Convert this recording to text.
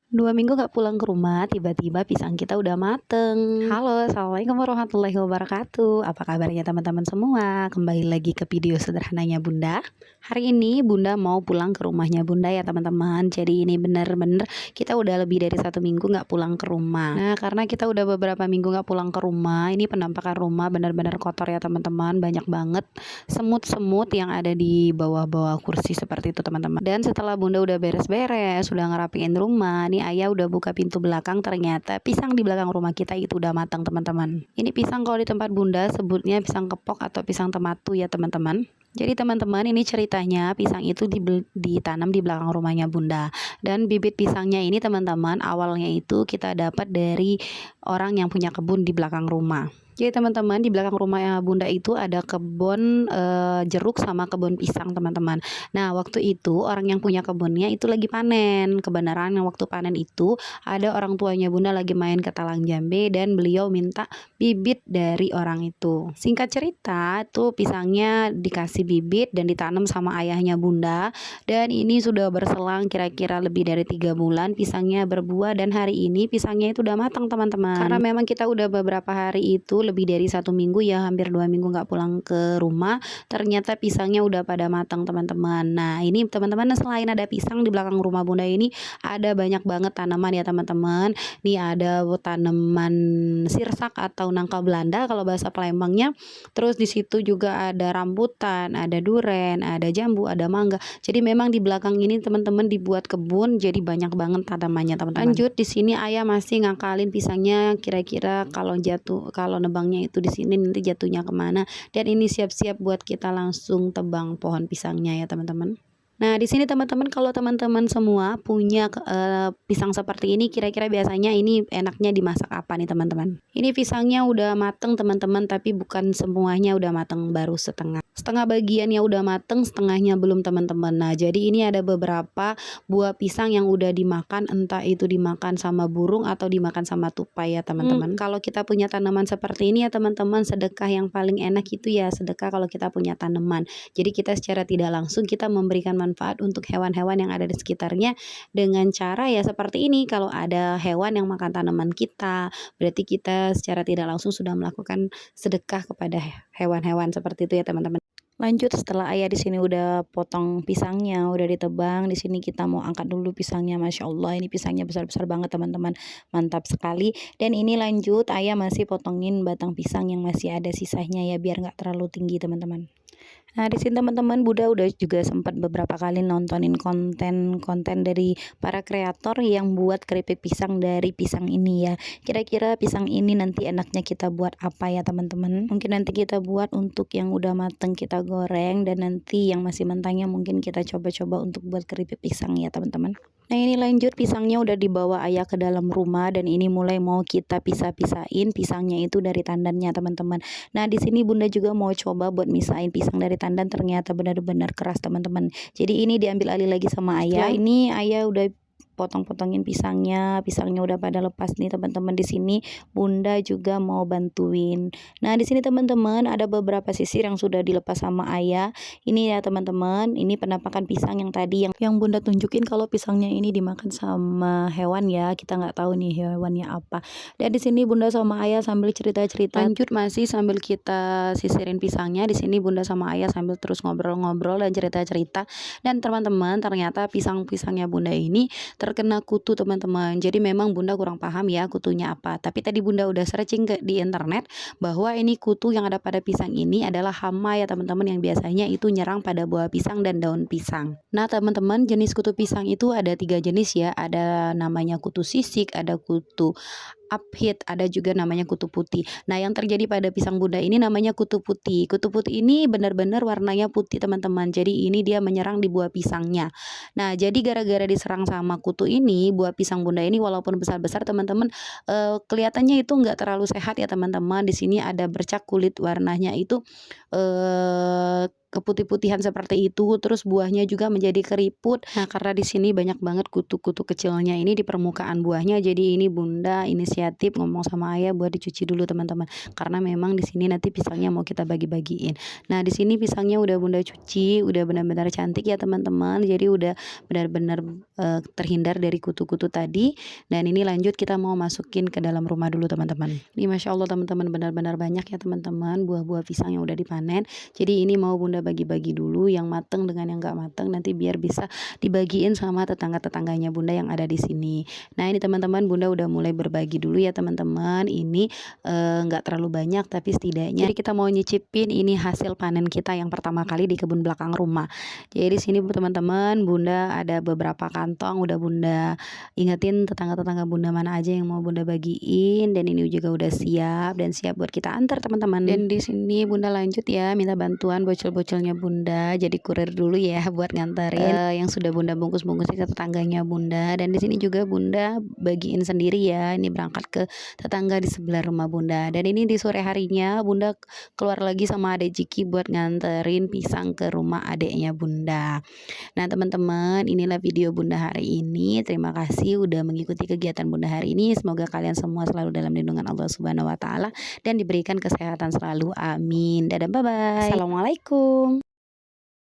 2 minggu nggak pulang ke rumah, tiba-tiba pisang kita udah mateng. Halo, assalamualaikum warahmatullahi wabarakatuh. Apa kabarnya teman-teman semua? Kembali lagi ke video sederhananya Bunda. Hari ini Bunda mau pulang ke rumahnya Bunda ya teman-teman. Jadi ini bener-bener kita udah lebih dari 1 minggu nggak pulang ke rumah. Nah, karena kita udah beberapa minggu nggak pulang ke rumah, ini penampakan rumah benar-benar kotor ya teman-teman. Banyak banget semut-semut yang ada di bawah-bawah kursi seperti itu teman-teman. Dan setelah Bunda udah beres-beres, sudah ngerapiin rumah, nih ayah udah buka pintu belakang, ternyata pisang di belakang rumah kita itu udah matang teman-teman. Ini pisang kalau di tempat Bunda sebutnya pisang kepok atau pisang tematu ya teman-teman. Jadi teman-teman, ini ceritanya pisang itu ditanam di belakang rumahnya Bunda. Dan bibit pisangnya ini teman-teman awalnya itu kita dapat dari orang yang punya kebun di belakang rumah. Jadi teman-teman, di belakang rumah Bunda itu ada kebun jeruk sama kebun pisang teman-teman. Nah, waktu itu orang yang punya kebunnya itu lagi panen. Kebenaran yang waktu panen itu ada orang tuanya Bunda lagi main ke Talang Jambe dan beliau minta bibit dari orang itu. Singkat cerita, tuh pisangnya dikasih bibit dan ditanam sama ayahnya Bunda. Dan ini sudah berselang kira-kira lebih dari 3 bulan pisangnya berbuah, dan hari ini pisangnya itu udah matang teman-teman. Karena memang kita udah beberapa hari itu lebih dari 1 minggu ya, hampir 2 minggu nggak pulang ke rumah. Ternyata pisangnya udah pada matang teman-teman. Nah, ini teman-teman, selain ada pisang di belakang rumah Bunda ini ada banyak banget tanaman ya teman-teman. Nih ada tanaman sirsak atau nangka Belanda kalau bahasa Palembangnya. Terus di situ juga ada rambutan, ada duren, ada jambu, ada mangga. Jadi memang di belakang ini teman-teman dibuat kebun, jadi banyak banget tanamannya teman-teman. Lanjut, di sini ayah masih ngakalin pisangnya, kira-kira kalau jatuh, kalau nebangnya itu di sini nanti jatuhnya kemana. Dan ini siap-siap buat kita langsung tebang pohon pisangnya ya teman-teman. Nah, di sini teman-teman, kalau teman-teman semua punya pisang seperti ini, kira-kira biasanya ini enaknya dimasak apa nih teman-teman? Ini pisangnya udah mateng teman-teman, tapi bukan semuanya udah mateng, baru setengah. Setengah bagian yang udah mateng, setengahnya belum teman-teman. Nah, jadi ini ada beberapa buah pisang yang udah dimakan, entah itu dimakan sama burung atau dimakan sama tupai ya teman-teman. Kalau kita punya tanaman seperti ini ya teman-teman, sedekah yang paling enak itu ya sedekah kalau kita punya tanaman. Jadi kita secara tidak langsung kita memberikan manfaat untuk hewan-hewan yang ada di sekitarnya dengan cara ya seperti ini. Kalau ada hewan yang makan tanaman kita, berarti kita secara tidak langsung sudah melakukan sedekah kepada hewan-hewan seperti itu ya teman-teman. Lanjut, setelah ayah di sini udah potong pisangnya, udah ditebang, di sini kita mau angkat dulu pisangnya. Masya Allah, ini pisangnya besar-besar banget teman-teman, mantap sekali. Dan ini lanjut, ayah masih potongin batang pisang yang masih ada sisanya ya, biar nggak terlalu tinggi teman-teman. Nah, di sini teman-teman, Bunda udah juga sempat beberapa kali nontonin konten-konten dari para kreator yang buat keripik pisang dari pisang ini ya. Kira-kira pisang ini nanti enaknya kita buat apa ya teman-teman? Mungkin nanti kita buat untuk yang udah mateng kita goreng, dan nanti yang masih mentahnya mungkin kita coba-coba untuk buat keripik pisang ya teman-teman. Nah, ini lanjut, pisangnya udah dibawa ayah ke dalam rumah, dan ini mulai mau kita pisah-pisahin pisangnya itu dari tandannya teman-teman. Nah, di sini Bunda juga mau coba buat misahin pisang dari tandan, ternyata benar-benar keras teman-teman. Jadi ini diambil alih lagi sama ayah. Ini ayah udah potong-potongin pisangnya udah pada lepas nih teman-teman. Di sini Bunda juga mau bantuin. Nah, di sini teman-teman ada beberapa sisir yang sudah dilepas sama ayah. Ini ya teman-teman, ini penampakan pisang yang tadi yang Bunda tunjukin kalau pisangnya ini dimakan sama hewan ya. Kita nggak tahu nih hewannya apa. Dan di sini Bunda sama ayah sambil cerita-cerita. Lanjut, masih sambil kita sisirin pisangnya, di sini Bunda sama ayah sambil terus ngobrol-ngobrol dan cerita-cerita. Dan teman-teman, ternyata pisang-pisangnya Bunda ini terkena kutu teman-teman. Jadi memang Bunda kurang paham ya kutunya apa. Tapi tadi Bunda udah searching di internet bahwa ini kutu yang ada pada pisang ini adalah hama ya teman-teman, yang biasanya itu nyerang pada buah pisang dan daun pisang. Nah teman-teman, jenis kutu pisang itu ada 3 jenis ya. Ada namanya kutu sisik, ada kutu uphit, ada juga namanya kutu putih. Nah, yang terjadi pada pisang Bunda ini namanya kutu putih. Kutu putih ini benar-benar warnanya putih teman-teman. Jadi ini dia menyerang di buah pisangnya. Nah, jadi gara-gara diserang sama kutu ini, buah pisang Bunda ini walaupun besar-besar teman-teman, kelihatannya itu nggak terlalu sehat ya teman-teman. Di sini ada bercak kulit, warnanya itu keputih-putihan seperti itu, terus buahnya juga menjadi keriput. Nah, karena di sini banyak banget kutu-kutu kecilnya ini di permukaan buahnya, jadi ini Bunda inisiatif ngomong sama ayah buat dicuci dulu teman-teman. Karena memang di sini nanti pisangnya mau kita bagi-bagiin. Nah, di sini pisangnya udah Bunda cuci, udah benar-benar cantik ya teman-teman. Jadi udah benar-benar terhindar dari kutu-kutu tadi. Dan ini lanjut kita mau masukin ke dalam rumah dulu teman-teman. Ini Masya Allah teman-teman, benar-benar banyak ya teman-teman buah-buah pisang yang udah dipanen. Jadi ini mau Bunda bagi-bagi dulu yang mateng dengan yang gak mateng, nanti biar bisa dibagiin sama tetangga-tetangganya Bunda yang ada di sini. Nah, ini teman-teman Bunda udah mulai berbagi dulu ya teman-teman. Ini nggak terlalu banyak tapi setidaknya jadi kita mau nyicipin ini hasil panen kita yang pertama kali di kebun belakang rumah. Jadi di sini teman-teman Bunda ada beberapa kantong udah Bunda ingetin tetangga-tetangga Bunda mana aja yang mau Bunda bagiin, dan ini juga udah siap dan siap buat kita antar teman-teman. Dan di sini Bunda lanjut ya minta bantuan bocil-bocilnya Bunda jadi kurir dulu ya buat nganterin yang sudah Bunda bungkus-bungkusin ke tetangganya Bunda. Dan di sini juga Bunda bagiin sendiri ya, ini berangkat ke tetangga di sebelah rumah Bunda. Dan ini di sore harinya Bunda keluar lagi sama adek Ciki buat nganterin pisang ke rumah adeknya Bunda. Nah teman-teman, inilah video Bunda hari ini. Terima kasih udah mengikuti kegiatan Bunda hari ini. Semoga kalian semua selalu dalam lindungan Allah Subhanahu wa Ta'ala dan diberikan kesehatan selalu. Amin. Dadah, bye bye. Assalamualaikum.